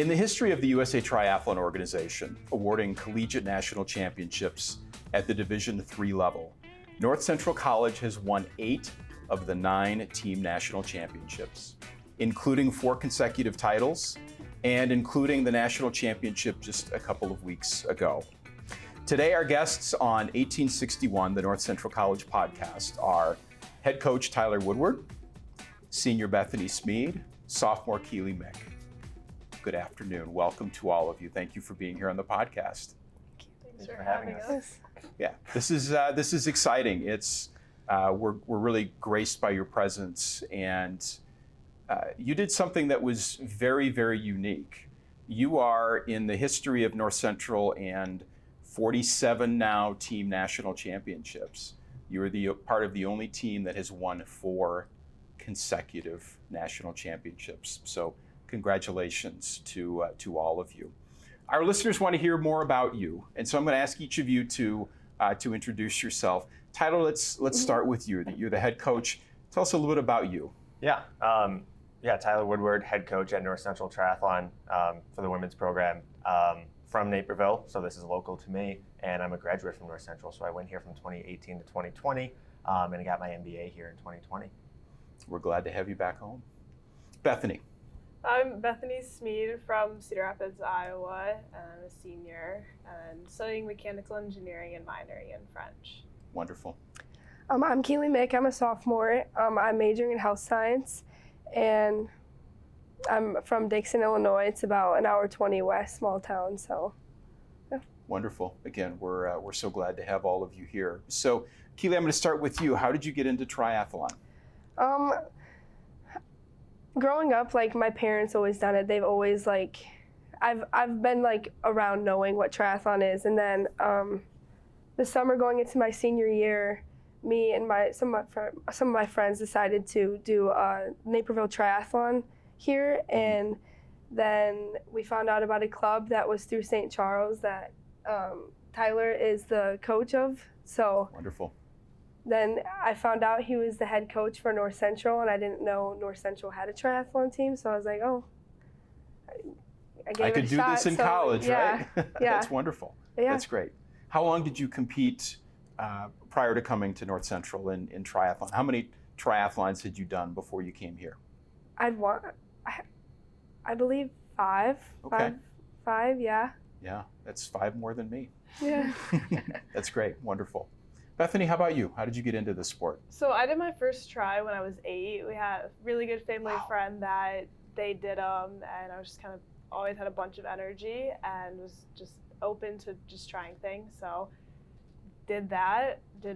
In the history of the USA Triathlon Organization, awarding collegiate national championships at the Division III level, North Central College has won 8 of the 9 team national championships, including 4 consecutive titles and including the national championship just a couple of weeks ago. Today, our guests on 1861, the North Central College podcast, are head coach Tyler Woodward, senior Bethany Smeed, sophomore Keeley Mick. Good afternoon. Welcome to all of you. Thank you for being here on the podcast. Thanks for having us. Yeah, this is exciting. We're really graced by your presence, and you did something that was very, very unique. You are in the history of North Central and 47 now team national championships. You are the part of the only team that has won 4 consecutive national championships. So congratulations to all of you. Our listeners want to hear more about you, and so I'm going to ask each of you to introduce yourself. Tyler, let's start with you. You're the head coach. Tell us a little bit about you. Yeah, Tyler Woodward, head coach at North Central Triathlon for the women's program. From Naperville, so this is local to me, and I'm a graduate from North Central, so I went here from 2018 to 2020, and I got my MBA here in 2020. We're glad to have you back home. Bethany. I'm Bethany Smeed from Cedar Rapids, Iowa, and I'm a senior and studying mechanical engineering and minoring in French. Wonderful. I'm Keeley Mick. I'm a sophomore. I'm majoring in health science, and I'm from Dixon, Illinois. It's about an hour 20 west, small town. So, yeah. Wonderful. Again, we're so glad to have all of you here. So, Keeley, I'm going to start with you. How did you get into triathlon? Growing up, my parents always done it. They've always I've been around knowing what triathlon is, and then the summer going into my senior year, me and some of my friends decided to do a Naperville triathlon here, and then we found out about a club that was through St. Charles that Tyler is the coach of. So wonderful. Then I found out he was the head coach for North Central, and I didn't know North Central had a triathlon team, so I was like, oh, I gave it a shot. I could do this in college, yeah. right? Yeah. That's wonderful. Yeah. That's great. How long did you compete prior to coming to North Central in triathlon? How many triathlons had you done before you came here? I believe 5. Okay. 5, yeah. Yeah, that's 5 more than me. Yeah. That's great. Wonderful. Bethany, how about you? How did you get into this sport? So I did my first try when I was 8. We had a really good family friend that they did them, and I was just kind of always had a bunch of energy and was just open to just trying things. So did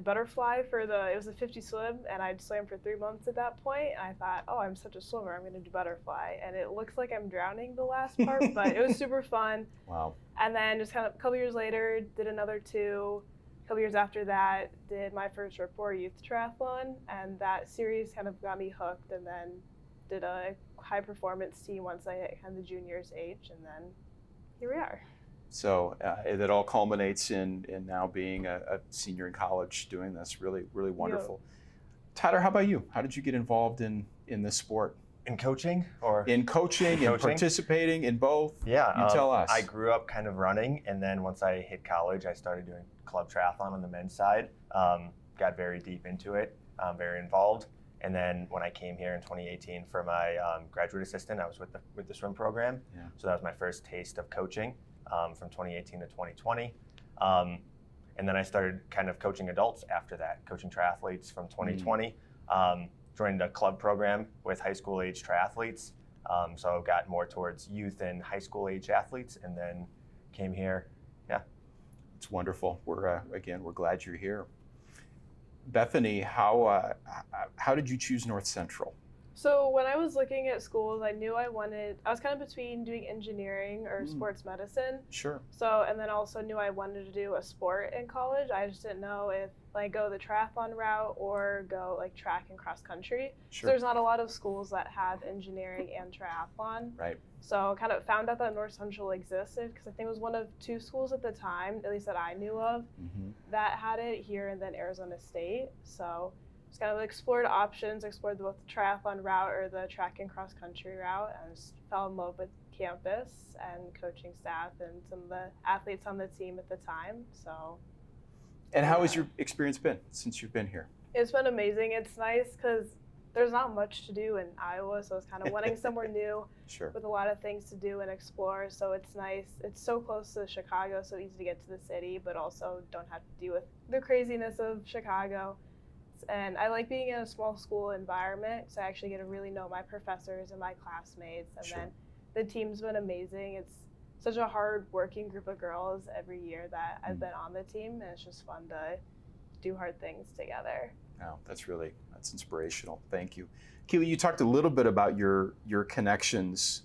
butterfly it was a 50 swim, and I swam for 3 months at that point, and I thought, oh, I'm such a swimmer, I'm going to do butterfly, and it looks like I'm drowning the last part, but it was super fun. Wow. And then just kind of a couple years later, did another 2. A couple years after that, did my first Rapport Youth Triathlon, and that series kind of got me hooked, and then did a high performance team once I hit kind of the juniors age, and then here we are. So it all culminates in now being a senior in college doing this. Really, really wonderful. Yep. Tyler, how about you? How did you get involved in this sport? In coaching or? In coaching, in participating, in both? Yeah. You tell us. I grew up kind of running, and then once I hit college, I started doing club triathlon on the men's side. Got very deep into it, very involved. And then when I came here in 2018 for my graduate assistant, I was with the swim program. Yeah. So that was my first taste of coaching from 2018 to 2020. And then I started kind of coaching adults after that, coaching triathletes from 2020. Joined a club program with high school age triathletes. So got more towards youth and high school age athletes, and then came here. Yeah. It's wonderful. We're glad you're here. Bethany, how did you choose North Central? So when I was looking at schools, I knew I was kind of between doing engineering or sports medicine. Sure. So, and then also knew I wanted to do a sport in college. I just didn't know if go the triathlon route or go track and cross country. Sure. So there's not a lot of schools that have engineering and triathlon. Right. So kind of found out that North Central existed because I think it was one of 2 schools at the time, at least that I knew of, that had it here, and then Arizona State. So just kind of explored options, explored both the triathlon route or the track and cross country route, and just fell in love with campus and coaching staff and some of the athletes on the team at the time. So. And how has your experience been since you've been here? It's been amazing. It's nice because there's not much to do in Iowa, so it's kind of wanting somewhere new Sure. with a lot of things to do and explore. So it's nice. It's so close to Chicago, so easy to get to the city, but also don't have to deal with the craziness of Chicago. And I like being in a small school environment, so I actually get to really know my professors and my classmates. And Sure. then the team's been amazing. It's such a hard working group of girls every year that I've been on the team, and it's just fun to do hard things together. Oh, that's inspirational. Thank you. Keeley, you talked a little bit about your connections.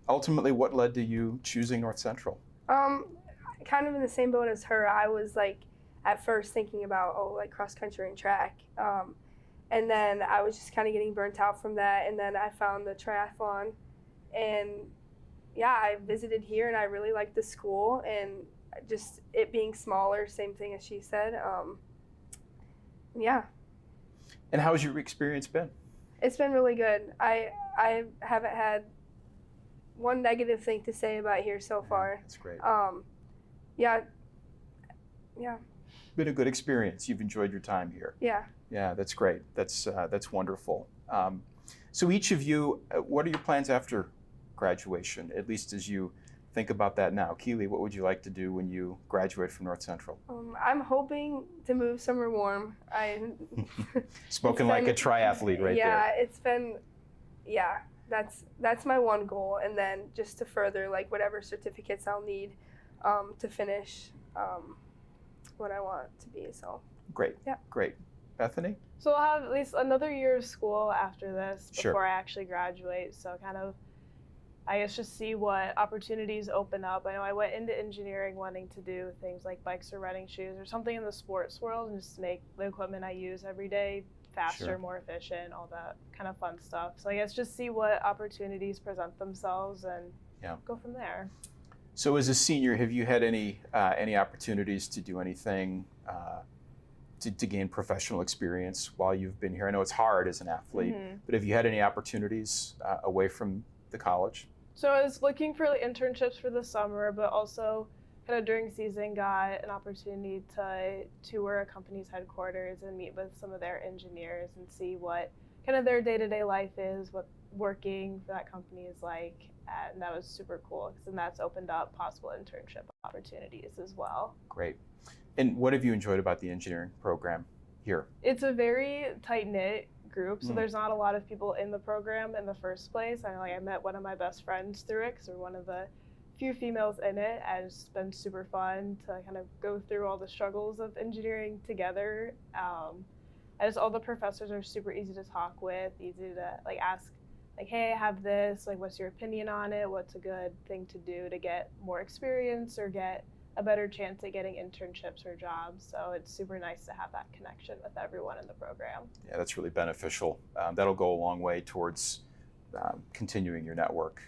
Ultimately, what led to you choosing North Central? Kind of in the same boat as her. I was like at first thinking about like cross country and track, and then I was just kind of getting burnt out from that. And then I found the triathlon, and yeah, I visited here and I really liked the school and just it being smaller. Same thing as she said. Yeah. And how has your experience been? It's been really good. I haven't had one negative thing to say about here so far. That's great. Yeah. Been a good experience. You've enjoyed your time here. Yeah. Yeah, that's great. That's wonderful. So each of you, what are your plans after graduation, at least as you think about that now? Keeley, what would you like to do when you graduate from North Central? I'm hoping to move somewhere warm. Spoken like a triathlete right yeah, there. That's my one goal, and then just to further like whatever certificates I'll need to finish what I want to be. So Great. Yeah. Great. Bethany? So I'll have at least another year of school after this Sure. before I actually graduate. So kind of, I guess, just see what opportunities open up. I know I went into engineering wanting to do things like bikes or running shoes or something in the sports world and just make the equipment I use every day faster, Sure. more efficient, all that kind of fun stuff. So I guess just see what opportunities present themselves and go from there. So as a senior, have you had any opportunities to do anything to gain professional experience while you've been here? I know it's hard as an athlete, but have you had any opportunities away from the college? So I was looking for like, internships for the summer, but also kind of during season got an opportunity to tour a company's headquarters and meet with some of their engineers and see what kind of their day-to-day life is, what working for that company is like. And that was super cool because then that's opened up possible internship opportunities as well. Great. And what have you enjoyed about the engineering program here? It's a very tight-knit group, so there's not a lot of people in the program in the first place. I met one of my best friends through it because we're one of the few females in it, and it's been super fun to kind of go through all the struggles of engineering together. As all the professors are super easy to talk with, easy to like ask, like, hey, I have this, like, what's your opinion on it? What's a good thing to do to get more experience or get a better chance at getting internships or jobs? So it's super nice to have that connection with everyone in the program. Yeah, that's really beneficial. That'll go a long way towards continuing your network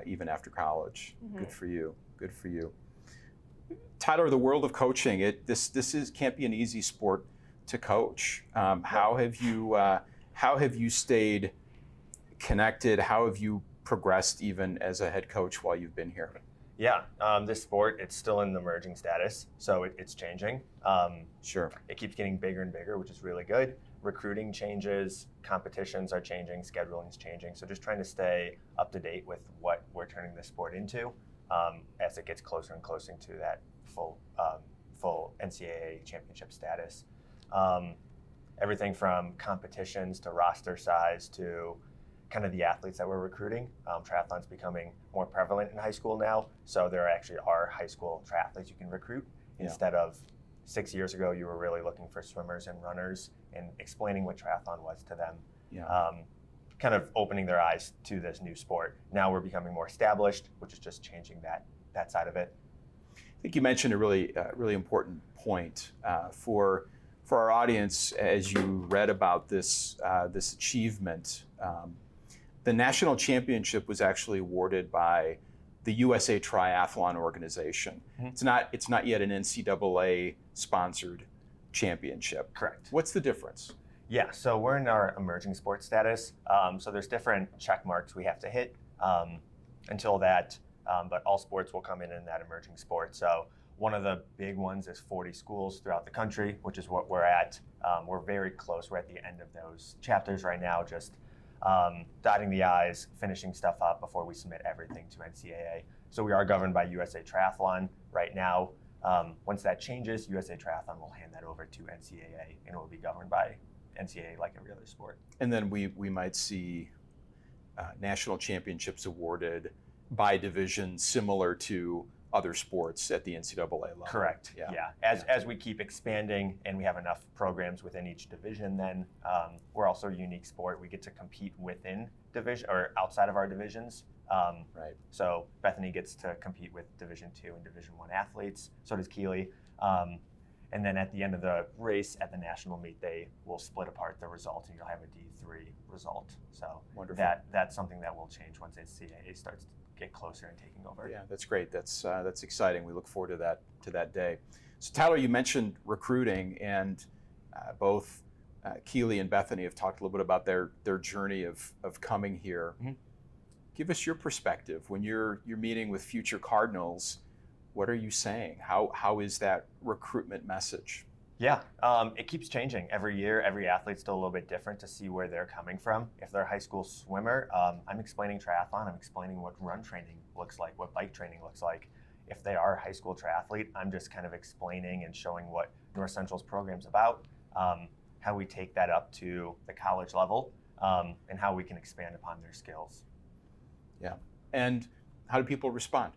even after college. Good for you. Good for you. Tyler, the world of coaching, this can't be an easy sport to coach. How have you stayed connected? How have you progressed even as a head coach while you've been here? Yeah, this sport, it's still in the emerging status, so it's changing. Sure. It keeps getting bigger and bigger, which is really good. Recruiting changes, competitions are changing, scheduling is changing. So just trying to stay up to date with what we're turning this sport into as it gets closer and closer to that full NCAA championship status. Everything from competitions to roster size to kind of the athletes that we're recruiting. Triathlon's becoming more prevalent in high school now, so there actually are high school triathletes you can recruit instead of 6 years ago you were really looking for swimmers and runners and explaining what triathlon was to them. Kind of opening their eyes to this new sport. Now we're becoming more established, which is just changing that side of it. I think you mentioned a really important point for our audience as you read about this achievement. The national championship was actually awarded by the USA Triathlon Organization. It's not yet an NCAA sponsored championship. Correct. What's the difference? Yeah, so we're in our emerging sports status. So there's different check marks we have to hit. until that, but all sports will come in that emerging sport. So one of the big ones is 40 schools throughout the country, which is what we're at. We're very close. We're at the end of those chapters right now, just dotting the I's, finishing stuff up before we submit everything to NCAA. So we are governed by USA Triathlon right now. Once that changes, USA Triathlon will hand that over to NCAA, and it will be governed by NCAA like every other sport. And then we might see national championships awarded by division similar to other sports at the NCAA level. Correct. Yeah. As we keep expanding and we have enough programs within each division, then we're also a unique sport. We get to compete within division or outside of our divisions. Right. So Bethany gets to compete with Division II and Division I athletes. So does Keeley. And then at the end of the race at the national meet, they will split apart the result, and you'll have a D3 result. So wonderful. That's something that will change once NCAA starts to get closer and taking over. Yeah, that's great. That's exciting. We look forward to that day. So Tyler, you mentioned recruiting, and both Keeley and Bethany have talked a little bit about their journey of coming here. Mm-hmm. Give us your perspective when you're meeting with future Cardinals. What are you saying? How is that recruitment message? Yeah, it keeps changing every year. Every athlete's still a little bit different to see where they're coming from. If they're a high school swimmer, I'm explaining triathlon. I'm explaining what run training looks like, what bike training looks like. If they are a high school triathlete, I'm just kind of explaining and showing what North Central's program's about, how we take that up to the college level, and how we can expand upon their skills. Yeah, and how do people respond?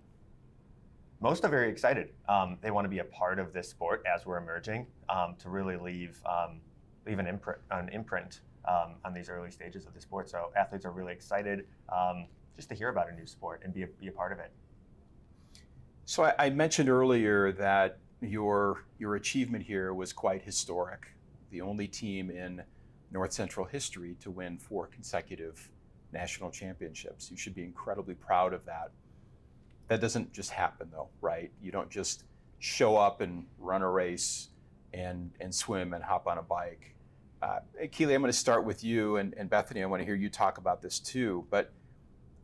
Most are very excited. They want to be a part of this sport as we're emerging, to really leave an imprint on these early stages of the sport. So athletes are really excited just to hear about a new sport and be a part of it. So I mentioned earlier that your achievement here was quite historic. The only team in North Central history to win 4 consecutive national championships. You should be incredibly proud of that. That doesn't just happen though, right? You don't just show up and run a race and swim and hop on a bike. Keeley, I'm going to start with you, and Bethany, I want to hear you talk about this too, but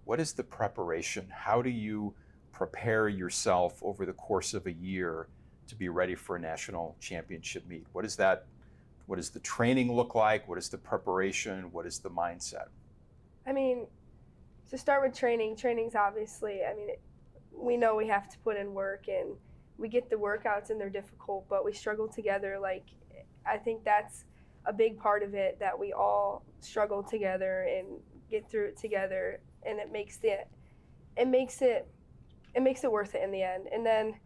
what is the preparation? How do you prepare yourself over the course of a year to be ready for a national championship meet? What does the training look like? What is the preparation? What is the mindset? I mean, to start with training's obviously, we know we have to put in work, and we get the workouts and they're difficult, but we struggle together. I think that's a big part of it, that we all struggle together and get through it together, and it makes it worth it in the end. And then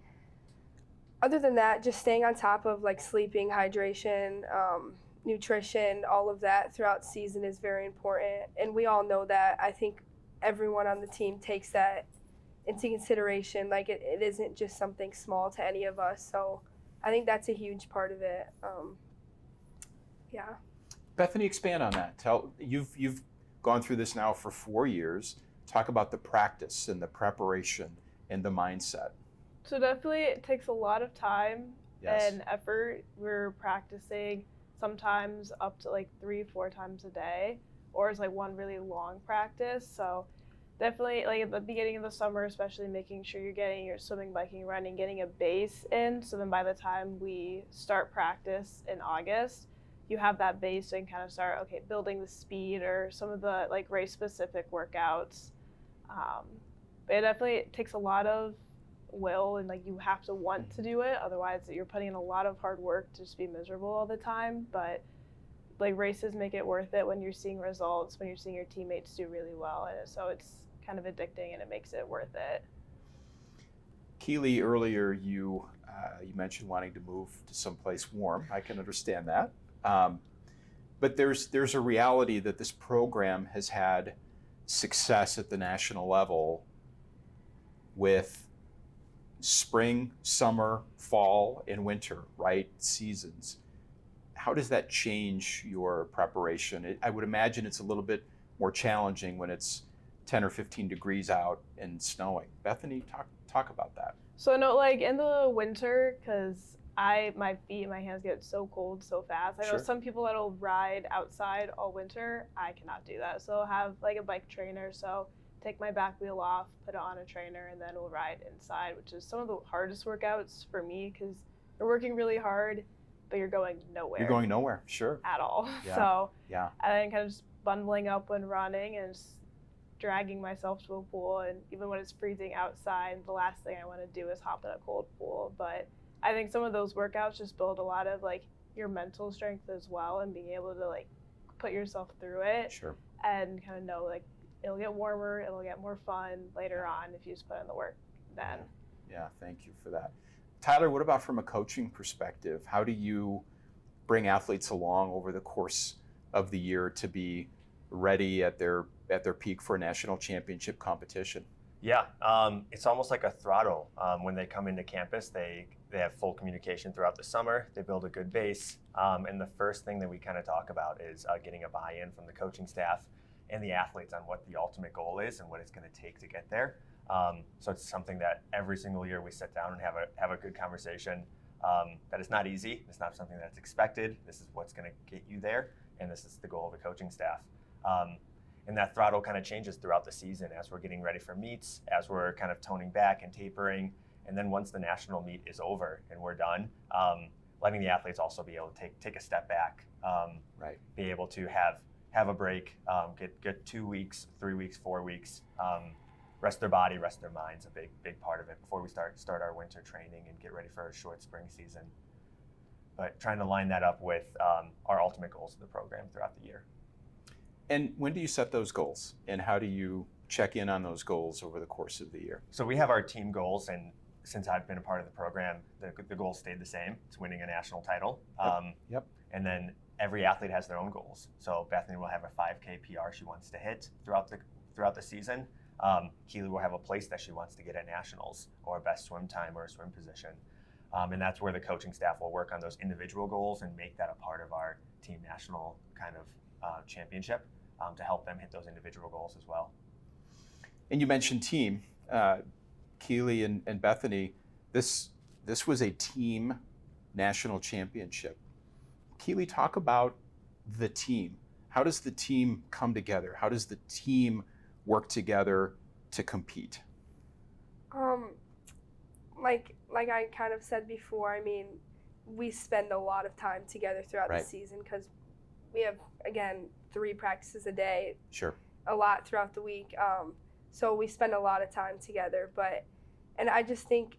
other than that, just staying on top of sleeping, hydration, nutrition, all of that throughout the season is very important. And we all know that. I think everyone on the team takes that into consideration. It isn't just something small to any of us. So I think that's a huge part of it. Yeah. Bethany, expand on that. You've gone through this now for 4 years. Talk about the practice and the preparation and the mindset. So definitely it takes a lot of time Yes. and effort. We're practicing sometimes up to 3-4 times a day, or it's one really long practice. So definitely at the beginning of the summer, especially making sure you're getting your swimming, biking, running, getting a base in. So then by the time we start practice in August, you have that base and kind of start, building the speed or some of the race specific workouts. But it definitely takes a lot of will, and you have to want to do it. Otherwise you're putting in a lot of hard work to just be miserable all the time. But races make it worth it when you're seeing results, when you're seeing your teammates do really well. And so it's kind of addicting, and it makes it worth it. Keeley, earlier you mentioned wanting to move to someplace warm. I can understand that. But there's a reality that this program has had success at the national level with spring, summer, fall, and winter, right? Seasons. How does that change your preparation? I would imagine it's a little bit more challenging when it's 10 or 15 degrees out and snowing. Bethany, talk about that. So no, in the winter, because my feet and my hands get so cold so fast. I know Sure. some people that'll ride outside all winter. I cannot do that. So I'll have a bike trainer. So take my back wheel off, put it on a trainer, and then we'll ride inside, which is some of the hardest workouts for me because you're working really hard, but you're going nowhere. You're going nowhere, sure. At all. Yeah. So Yeah. and then kind of just bundling up when running and just dragging myself to a pool. And even when it's freezing outside, the last thing I want to do is hop in a cold pool. But I think some of those workouts just build a lot of like your mental strength as well, and being able to like put yourself through it. Sure. And kind of know like it'll get warmer, it'll get more fun later on if you just put in the work then. Yeah, thank you for that. Tyler, what about from a coaching perspective? How do you bring athletes along over the course of the year to be ready at their peak for a national championship competition? Yeah, it's almost like a throttle. When they come into campus, they have full communication throughout the summer. They build a good base. And the first thing that we kind of talk about is getting a buy-in from the coaching staff and the athletes on what the ultimate goal is and what it's going to take to get there. So it's something that every single year we sit down and have a good conversation. That is not easy. It's not something that's expected. This is what's going to get you there, and this is the goal of the coaching staff. And that throttle kind of changes throughout the season as we're getting ready for meets, as we're kind of toning back and tapering. And then once the national meet is over and we're done, letting the athletes also be able to take a step back, Right. be able to have a break, get 2 weeks, 3 weeks, 4 weeks, rest their body, rest their minds, a big part of it before we start our winter training and get ready for a short spring season. But trying to line that up with our ultimate goals of the program throughout the year. And when do you set those goals? And how do you check in on those goals over the course of the year? So we have our team goals, and since I've been a part of the program, the goals stayed the same. It's winning a national title. Yep. And then every athlete has their own goals. So Bethany will have a 5K PR she wants to hit throughout the season. Keeley will have a place that she wants to get at nationals, or a best swim time or a swim position. And that's where the coaching staff will work on those individual goals and make that a part of our team national kind of championship to help them hit those individual goals as well. And you mentioned team. Keeley and Bethany, this was a team national championship. Keeley, talk about the team. How does the team come together? How does the team work together to compete? Like I kind of said before, I mean, we spend a lot of time together throughout Right. the season because we have, again, 3 practices a day, Sure. a lot throughout the week. So we spend a lot of time together. And I just think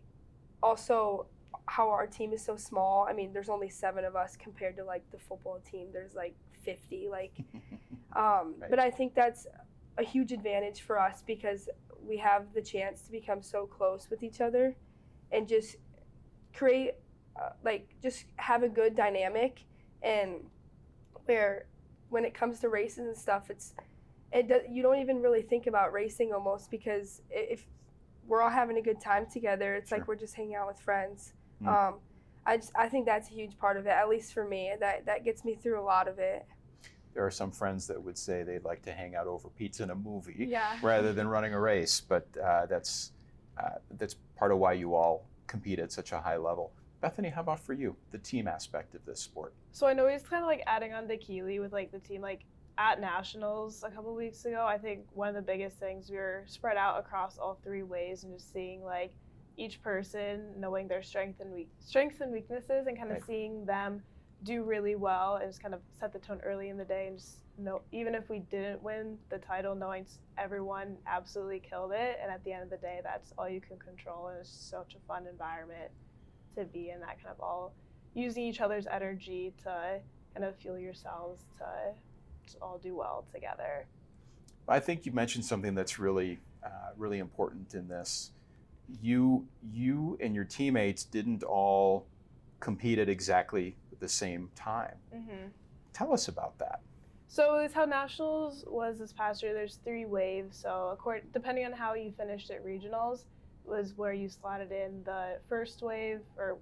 also how our team is so small. I mean, there's only 7 of us compared to like the football team. There's like 50. But I think that's a huge advantage for us because we have the chance to become so close with each other and just create, just have a good dynamic, and where when it comes to races and stuff, you don't even really think about racing almost, because if we're all having a good time together, it's Sure. like we're just hanging out with friends. Mm. I think that's a huge part of it, at least for me. That gets me through a lot of it. There are some friends that would say they'd like to hang out over pizza and a movie Yeah. rather than running a race, but that's part of why you all compete at such a high level. Bethany, how about for you, the team aspect of this sport? So I know he's kind of like adding on to Keeley with like the team, like at nationals a couple weeks ago. I think one of the biggest things, we were spread out across all 3 ways and just seeing like each person knowing their strengths and weaknesses, and kind of Right. seeing them do really well and just kind of set the tone early in the day, and just know, even if we didn't win the title, knowing everyone absolutely killed it, and at the end of the day, that's all you can control, and it's such a fun environment to be in, that kind of all using each other's energy to kind of fuel yourselves to just all do well together. I think you mentioned something that's really important in this. You and your teammates didn't all compete at exactly the same time. Mm-hmm. Tell us about that. So it's how nationals was this past year. There's 3 waves. So depending on how you finished at regionals, was where you slotted in the first wave, or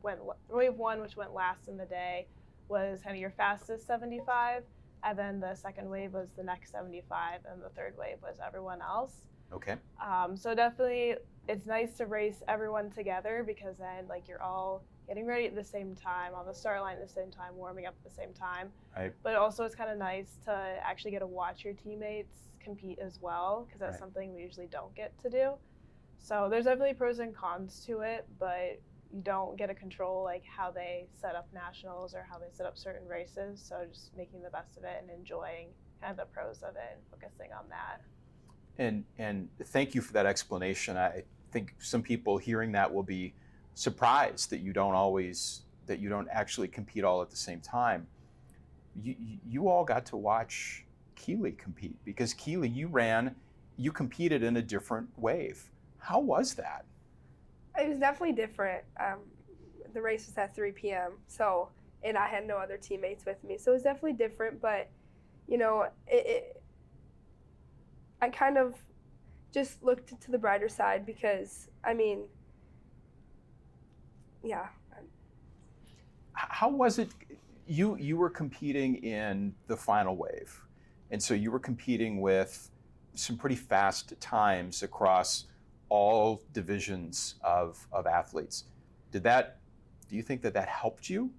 wave 1, which went last in the day, was kind of your fastest 75, and then the second wave was the next 75, and the third wave was everyone else. Okay. So definitely, it's nice to race everyone together, because then like you're all getting ready at the same time, on the start line at the same time, warming up at the same time. Right. But also it's kind of nice to actually get to watch your teammates compete as well, because that's Right. something we usually don't get to do. So there's definitely pros and cons to it, but you don't get to control like how they set up nationals or how they set up certain races. So just making the best of it and enjoying kind of the pros of it and focusing on that. And thank you for that explanation. I think some people hearing that will be surprised that you don't actually compete all at the same time. You all got to watch Keeley compete, because Keeley, you competed in a different wave. How was that? It was definitely different. The race was at 3 p.m. And I had no other teammates with me, so it was definitely different. But I kind of just looked to the brighter side because How was it? You were competing in the final wave, and so you were competing with some pretty fast times across all divisions of athletes. Do you think that helped you?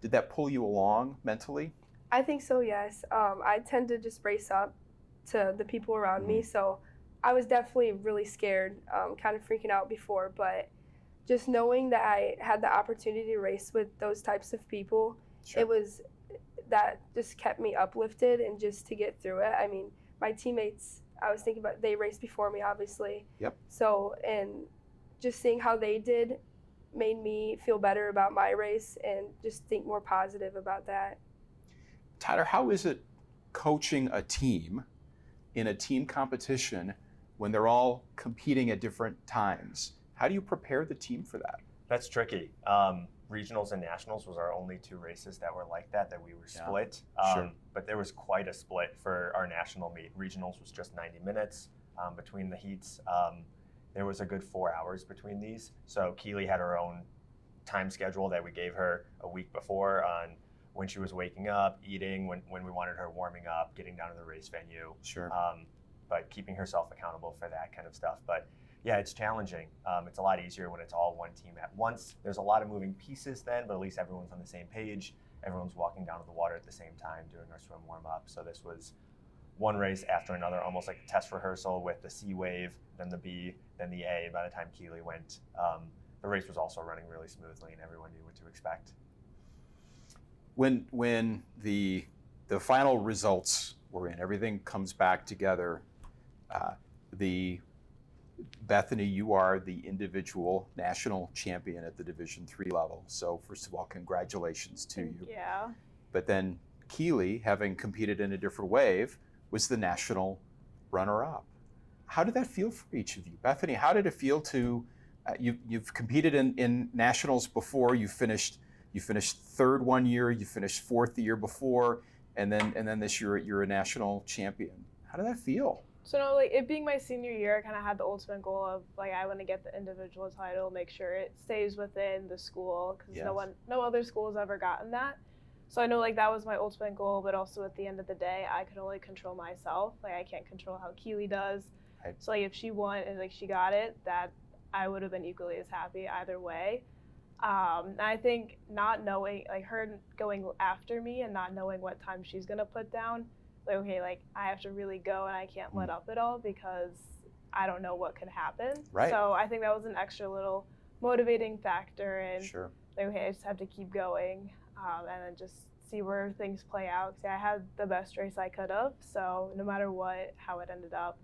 Did that pull you along mentally? I think so, yes. I tend to just brace up to the people around me, so I was definitely really scared, kind of freaking out before, but just knowing that I had the opportunity to race with those types of people, Sure. that just kept me uplifted, and just to get through it. I mean, my teammates, I was thinking about, they raced before me, obviously. Yep. So, and just seeing how they did made me feel better about my race and just think more positive about that. Tyler, how is it coaching a team in a team competition when they're all competing at different times? How do you prepare the team for that? That's tricky. Regionals and nationals was our only two races that were like that we were split. Sure. But there was quite a split for our national meet. Regionals was just 90 minutes between the heats. There was a good 4 hours between these. So Keeley had her own time schedule that we gave her a week before on when she was waking up, eating, when we wanted her warming up, getting down to the race venue. Sure. But keeping herself accountable for that kind of stuff. But yeah, it's challenging. It's a lot easier when it's all one team at once. There's a lot of moving pieces then, but at least everyone's on the same page. Everyone's walking down to the water at the same time, doing our swim warm-up. So this was one race after another, almost like a test rehearsal with the C wave, then the B, then the A. And by the time Keeley went, the race was also running really smoothly and everyone knew what to expect. When the final results were in, everything comes back together. Bethany, you are the individual national champion at the Division III level. So first of all, congratulations to you. Yeah. But then Keeley, having competed in a different wave, was the national runner-up. How did that feel for each of you? Bethany, how did it feel to, you've competed in nationals before, you finished third one year, you finished fourth the year before, and then this year you're a national champion. How did that feel? So no, like it being my senior year, I kind of had the ultimate goal of like I want to get the individual title, make sure it stays within the school, because Yes. no other school has ever gotten that. So I know like that was my ultimate goal, but also at the end of the day, I could only control myself. Like I can't control how Keeley does. Right. So like if she won and like she got it, that I would have been equally as happy either way. And I think not knowing, like her going after me and not knowing what time she's gonna put down, like okay, like I have to really go and I can't let up at all because I don't know what could happen. Right. So I think that was an extra little motivating factor, and Sure. like okay, I just have to keep going and then just see where things play out. See, I had the best race I could have, so no matter how it ended up,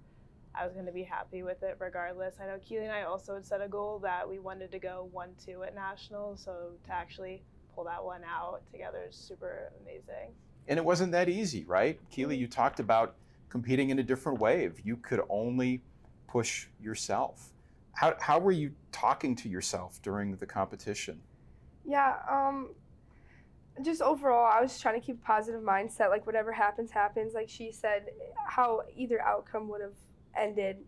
I was going to be happy with it regardless. I know Keeley and I also had set a goal that we wanted to go 1-2 at nationals, so to actually pull that one out together is super amazing. And it wasn't that easy, right? Keeley, you talked about competing in a different wave. You could only push yourself. How were you talking to yourself during the competition? Yeah, just overall, I was trying to keep a positive mindset. Like whatever happens, happens. Like she said, how either outcome would have ended,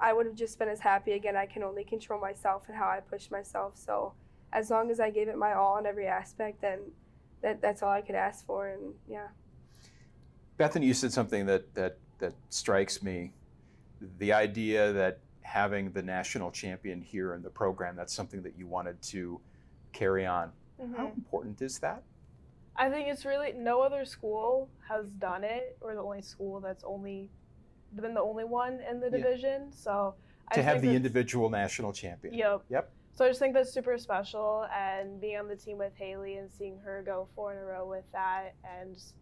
I would have just been as happy. Again, I can only control myself and how I push myself. So as long as I gave it my all in every aspect, then that's all I could ask for. And yeah. Bethany, you said something that strikes me. The idea that having the national champion here in the program, that's something that you wanted to carry on. Mm-hmm. How important is that? I think it's really, no other school has done it, or the only school that's only been the only one in the Yeah. division. So I To just have think the that's- individual national champion. Yep. Yep. So I just think that's super special, and being on the team with Haley and seeing her go 4 in a row with that, and just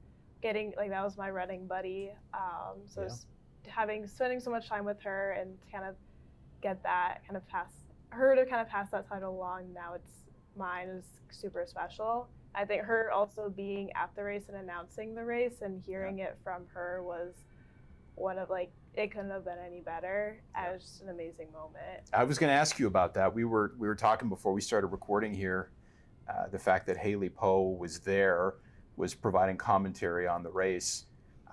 getting like that was my running buddy. So Yeah. just spending so much time with her and to kind of get that kind of pass that title along. Now it's mine is super special. I think her also being at the race and announcing the race and hearing it from her was one of like it couldn't have been any better. And it was just an amazing moment. I was going to ask you about that. We were talking before we started recording here. The fact that Haley Poe was there, was providing commentary on the race.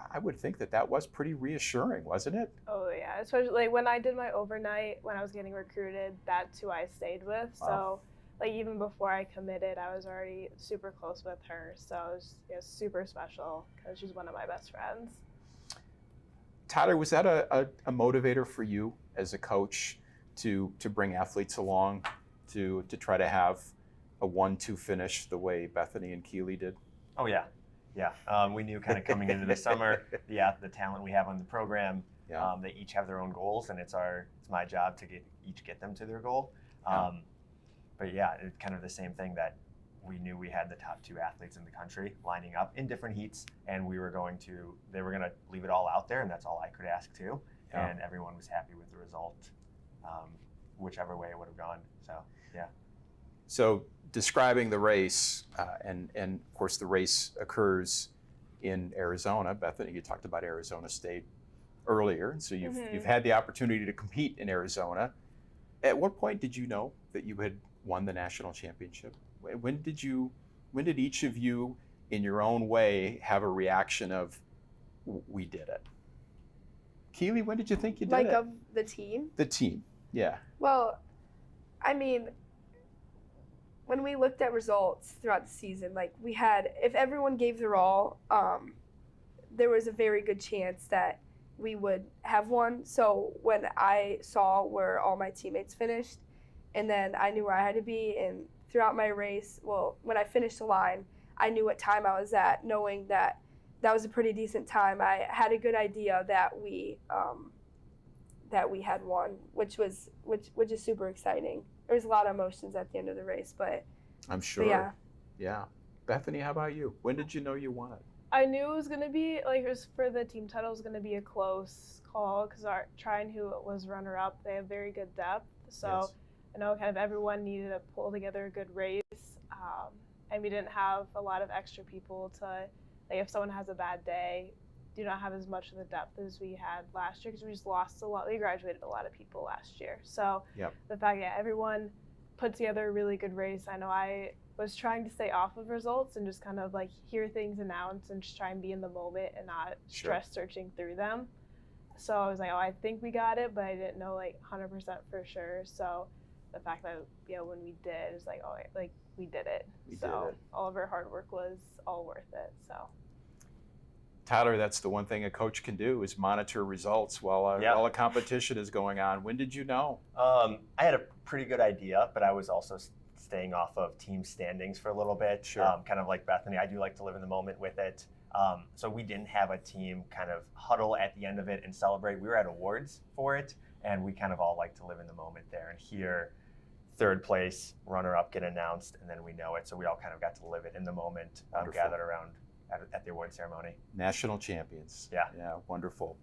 I would think that was pretty reassuring, wasn't it? Oh yeah, especially like when I did my overnight when I was getting recruited. That's who I stayed with. Wow. So like even before I committed, I was already super close with her. So it was super special because she's one of my best friends. Tyler, was that a motivator for you as a coach to bring athletes along to try to have a 1-2 finish the way Bethany and Keeley did? Oh yeah, yeah. We knew kind of coming into the summer the talent we have on the program. Yeah. They each have their own goals, and it's my job to get them to their goal. Yeah. But yeah, it's kind of the same thing that we knew we had the top 2 athletes in the country lining up in different heats, and they were going to leave it all out there, and that's all I could ask too. Yeah. And everyone was happy with the result, whichever way it would have gone. So yeah. So describing the race, and of course the race occurs in Arizona. Bethany, you talked about Arizona State earlier, so you've had the opportunity to compete in Arizona. At what point did you know that you had won the national championship? When did each of you, in your own way, have a reaction of, we did it? Keeley, when did you think you did Like it? of the team? The team, yeah. Well, I mean, when we looked at results throughout the season, like we had, if everyone gave their all, there was a very good chance that we would have won. So when I saw where all my teammates finished, and then I knew where I had to be, and throughout my race, well, when I finished the line, I knew what time I was at, knowing that that was a pretty decent time. I had a good idea that we had won, which is super exciting. There was a lot of emotions at the end of the race, but I'm sure. yeah. Yeah. Bethany, how about you? When did you know you won it? I knew it was gonna be like for the team title, it was gonna be a close call because our Trine, who was runner up, they have very good depth. So Yes. I know kind of everyone needed to pull together a good race, and we didn't have a lot of extra people to like if someone has a bad day, do not have as much of the depth as we had last year because we just lost a lot. We graduated a lot of people last year, so Yep. the fact that everyone put together a really good race. I know I was trying to stay off of results and just kind of like hear things announced and just try and be in the moment and not Sure. stress searching through them. So I was like, oh, I think we got it, but I didn't know like 100% for sure. So the fact that when we did, it was like, oh, like we did it. We so did it. all of our hard work was all worth it. So Tyler, that's the one thing a coach can do is monitor results while a competition is going on. When did you know? I had a pretty good idea, but I was also staying off of team standings for a little bit. Sure. Kind of like Bethany, I do like to live in the moment with it. So we didn't have a team kind of huddle at the end of it and celebrate. We were at awards for it, and we kind of all like to live in the moment there and hear third place, runner-up get announced, and then we know it. So we all kind of got to live it in the moment, Wonderful. gathered around at the award ceremony. National champions. Yeah. Yeah, wonderful.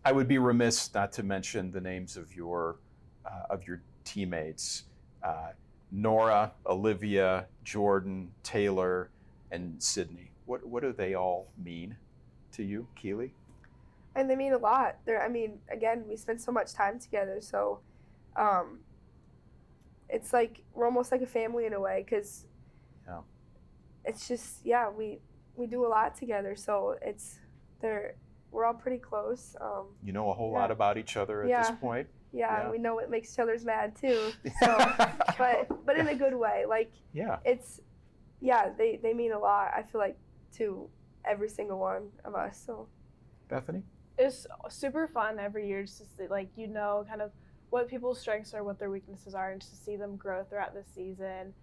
I would be remiss not to mention the names of your teammates. Nora, Olivia, Jordan, Taylor, and Sydney. What do they all mean to you, Keeley? And they mean a lot. Again, we spend so much time together, so it's like we're almost like a family in a way because it's just we do a lot together, so we're all pretty close. You know a whole lot about each other at this point. Yeah, we know what makes each other's mad too. So, but in a good way. Like they mean a lot. I feel like to every single one of us. So, Bethany? it's super fun every year just to see, like, kind of what people's strengths are, what their weaknesses are, and just to see them grow throughout the season.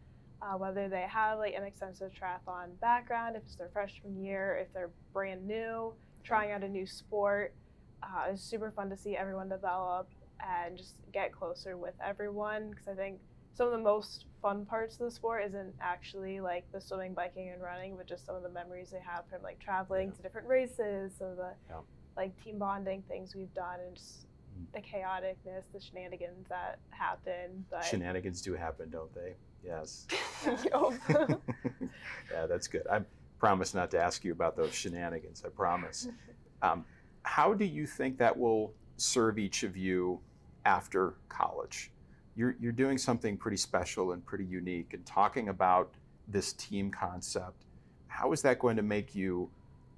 Whether they have like an extensive triathlon background, if it's their freshman year, if they're brand new, trying out a new sport. It was super fun to see everyone develop and just get closer with everyone, because I think some of the most fun parts of the sport isn't actually like the swimming, biking, and running, but just some of the memories they have from like traveling to different races, some of the like team bonding things we've done, and just the chaoticness, the shenanigans that happen. But Shenanigans do happen, don't they? Yes. Yep. Yeah, that's good. I promise not to ask you about those shenanigans, I promise. How do you think that will serve each of you after college? You're doing something pretty special and pretty unique, and talking about this team concept. How is that going to make you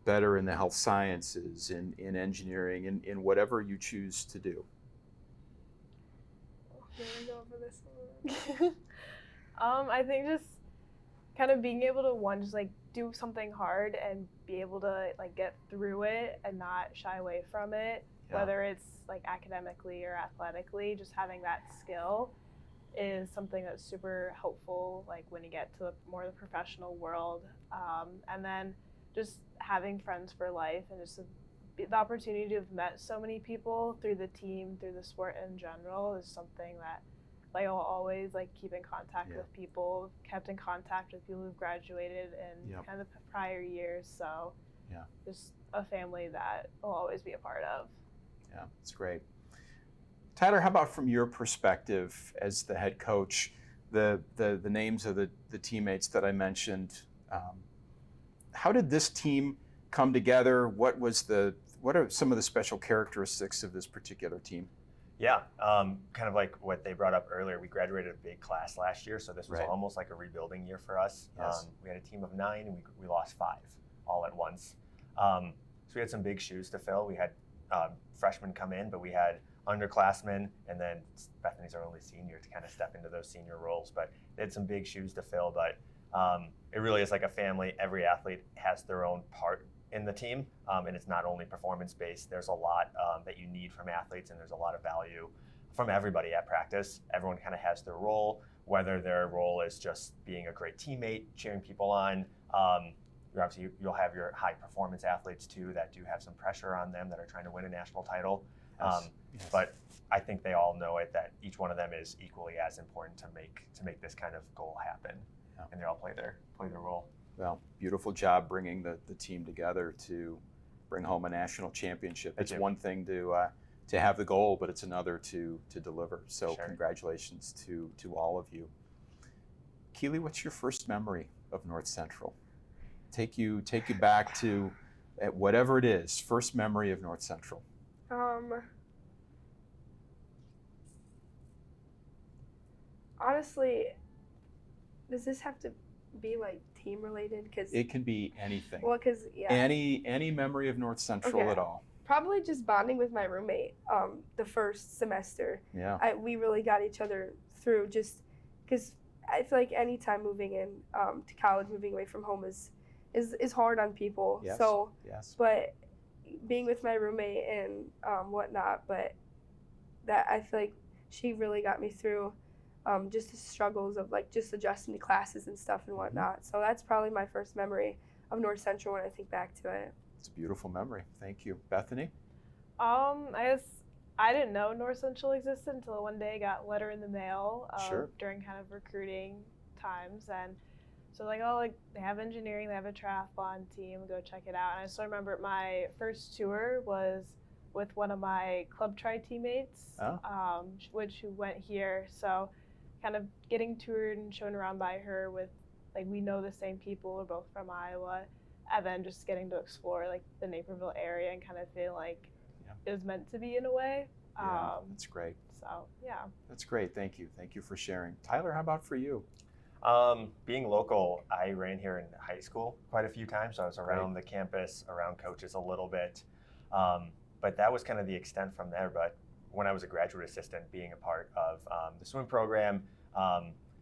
better in the health sciences, in engineering, in whatever you choose to do? Here we go for this one. I think just kind of being able to just like do something hard and be able to like get through it and not shy away from it, whether it's like academically or athletically. Just having that skill is something that's super helpful, like when you get to more of the professional world. And then just having friends for life, and just the opportunity to have met so many people through the team, through the sport in general, is something that like I'll always like keep in contact with people, kept in contact with people who've graduated in kind of the prior years. So just a family that I'll always be a part of. Yeah, that's great. Tyler, how about from your perspective as the head coach, the names of the teammates that I mentioned, how did this team come together? What are some of the special characteristics of this particular team? Yeah, kind of like what they brought up earlier, we graduated a big class last year, so this was almost like a rebuilding year for us. Yes. We had a team of 9, and we lost 5 all at once. So we had some big shoes to fill. We had freshmen come in, but we had underclassmen, and then Bethany's our only senior to kind of step into those senior roles. But they had some big shoes to fill, but it really is like a family. Every athlete has their own part in the team, and it's not only performance-based. There's a lot that you need from athletes, and there's a lot of value from everybody at practice. Everyone kind of has their role, whether their role is just being a great teammate, cheering people on. Obviously, you'll have your high-performance athletes, too, that do have some pressure on them, that are trying to win a national title. Yes. But I think they all know it, that each one of them is equally as important to make this kind of goal happen, and they all play their role. Well, beautiful job bringing the team together to bring home a national championship. It's one thing to have the goal, but it's another to deliver. So congratulations to all of you. Keeley, what's your first memory of North Central? Take you back to whatever it is. First memory of North Central. Honestly, does this have to be like team related? Because it can be anything. Well, because any memory of North Central at all. Probably just bonding with my roommate. The first semester. Yeah. We really got each other through, just because I feel like any time moving in to college, moving away from home is hard on people. Yes. So, yes. But being with my roommate and whatnot, but that I feel like she really got me through just the struggles of like just adjusting to classes and stuff and whatnot. So that's probably my first memory of North Central when I think back to it. It's a beautiful memory. Thank you. Bethany? I guess I didn't know North Central existed until one day I got a letter in the mail during kind of recruiting times. And so like, oh, like they have engineering, they have a triathlon team, go check it out. And I still remember my first tour was with one of my club tri teammates, who went here. So kind of getting toured and shown around by her with, like, we know the same people, we're both from Iowa, and then just getting to explore like the Naperville area and kind of feel like it was meant to be in a way. That's great. So yeah. That's great. Thank you. Thank you for sharing. Tyler, how about for you? Being local, I ran here in high school quite a few times. So I was around the campus, around coaches a little bit. But that was kind of the extent from there. But when I was a graduate assistant, being a part of the swim program,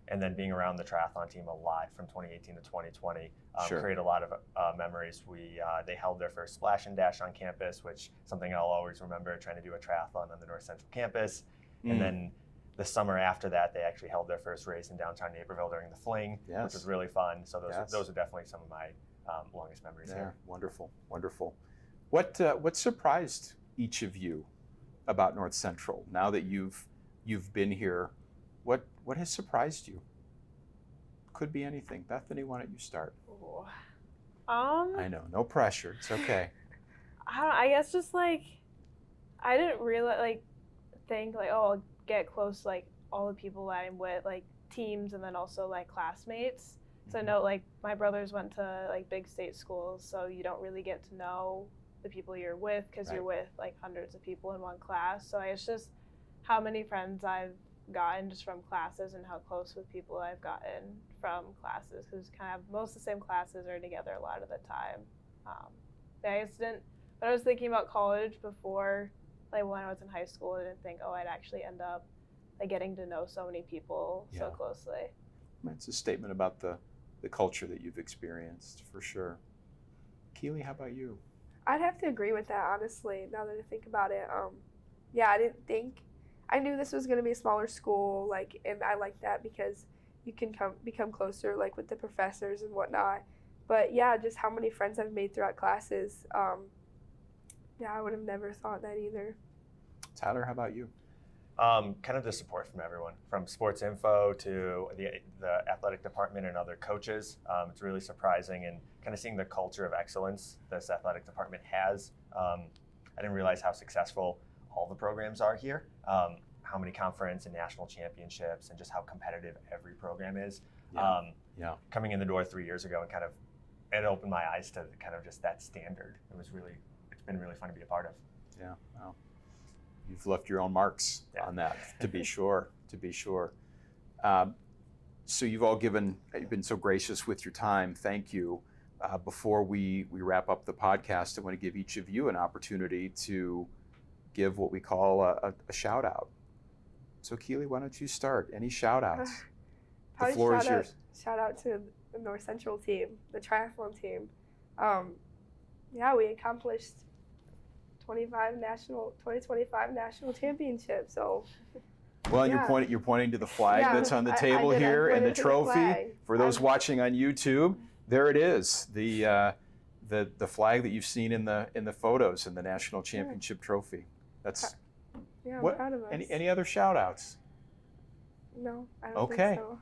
and then being around the triathlon team a lot from 2018 to 2020, created a lot of memories. They held their first splash and dash on campus, which is something I'll always remember, trying to do a triathlon on the North Central campus. And then the summer after that, they actually held their first race in downtown Naperville during the Fling, which was really fun. So those are definitely some of my longest memories here. Wonderful, wonderful. What surprised each of you about North Central now that you've been here? What has surprised you? Could be anything. Bethany, why don't you start? Ooh. I know, no pressure. It's okay. I guess just like I didn't really think oh, I'll get close to all the people that I'm with, teams, and then also classmates. So I know my brothers went to big state schools, so you don't really get to know the people you're with because Right. you're with hundreds of people in one class. So it's just how many friends I've gotten just from classes and how close with people I've gotten from classes, because kind of most of the same classes are together a lot of the time. I just didn't, when I was thinking about college before, when I was in high school, I didn't think, oh, I'd actually end up getting to know so many people so Yeah. closely. It's a statement about the culture that you've experienced, for sure. Keeley, how about you? I'd have to agree with that, honestly, now that I think about it. I knew this was going to be a smaller school, and I like that because you can become closer, with the professors and whatnot. But yeah, just how many friends I've made throughout classes. I would have never thought that either. Tyler, how about you? Kind of the support from everyone, from sports info to the athletic department and other coaches. It's really surprising, and kind of seeing the culture of excellence this athletic department has. I didn't realize how successful all the programs are here, how many conference and national championships, and just how competitive every program is. Yeah. Coming in the door 3 years ago, and it opened my eyes to kind of just that standard. It's been really fun to be a part of. Yeah. Well, you've left your own marks on that, to be sure. So you've been so gracious with your time. Thank you. Before we wrap up the podcast, I want to give each of you an opportunity to give what we call a shout out. So Keeley, why don't you start? Any shout outs? The floor is yours. Shout out to the North Central team, the triathlon team. We accomplished 2025 national championship. So, well, and you're pointing to the flag that's on the table I here, and the pointed to the trophy. flag. For those watching on YouTube, there it is. The flag that you've seen in the photos, and the national championship trophy. That's I'm what. proud of us. Any other shout outs? No, I don't Okay. think so.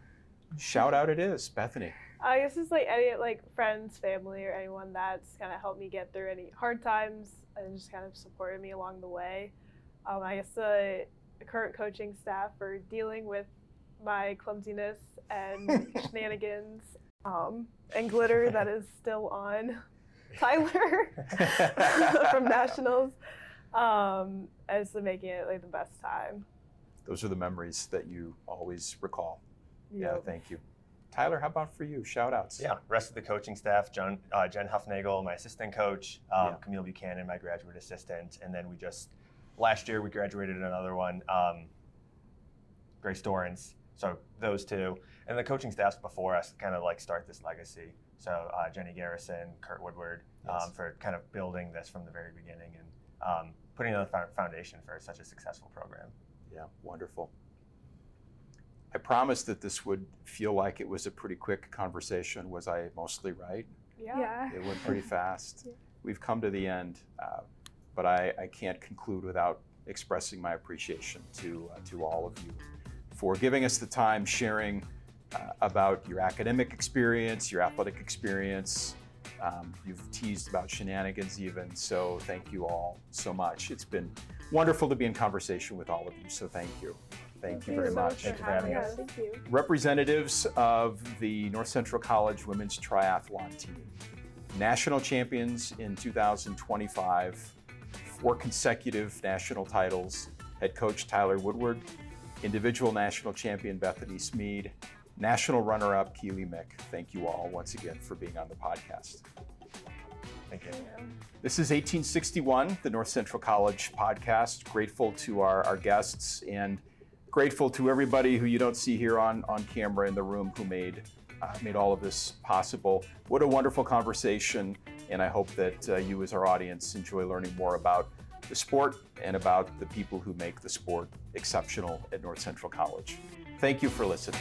Shout out it is, Bethany. I guess it's any friends, family, or anyone that's kind of helped me get through any hard times and just kind of supported me along the way. I guess the current coaching staff for dealing with my clumsiness and shenanigans and glitter that is still on Tyler from nationals, as to making it the best time. Those are the memories that you always recall. Yeah, Yep. thank you. Tyler, how about for you? Shout outs. Yeah, rest of the coaching staff, Jen Huffnagel, my assistant coach, Camille Buchanan, my graduate assistant, and then last year we graduated another one, Grace Dorrance. So those two, and the coaching staffs before us kind of start this legacy. So Jenny Garrison, Kurt Woodward, Yes. for kind of building this from the very beginning and putting on the foundation for such a successful program. Yeah, wonderful. I promised that this would feel like it was a pretty quick conversation. Was I mostly right? Yeah. It went pretty fast. Yeah. We've come to the end, but I can't conclude without expressing my appreciation to all of you for giving us the time, sharing about your academic experience, your athletic experience. You've teased about shenanigans even, so thank you all so much. It's been wonderful to be in conversation with all of you, so thank you. Thank you very so much. Thank you for having us. Thank you. Representatives of the North Central College women's triathlon team, national champions in 2025, 4 consecutive national titles, head coach Tyler Woodward, individual national champion Bethany Smeed, national runner-up Keeley Mick. Thank you all once again for being on the podcast. Thank you. This is 1861, the North Central College podcast. Grateful to our guests and grateful to everybody who you don't see here on camera in the room who made all of this possible. What a wonderful conversation, and I hope that you as our audience enjoy learning more about the sport and about the people who make the sport exceptional at North Central College. Thank you for listening.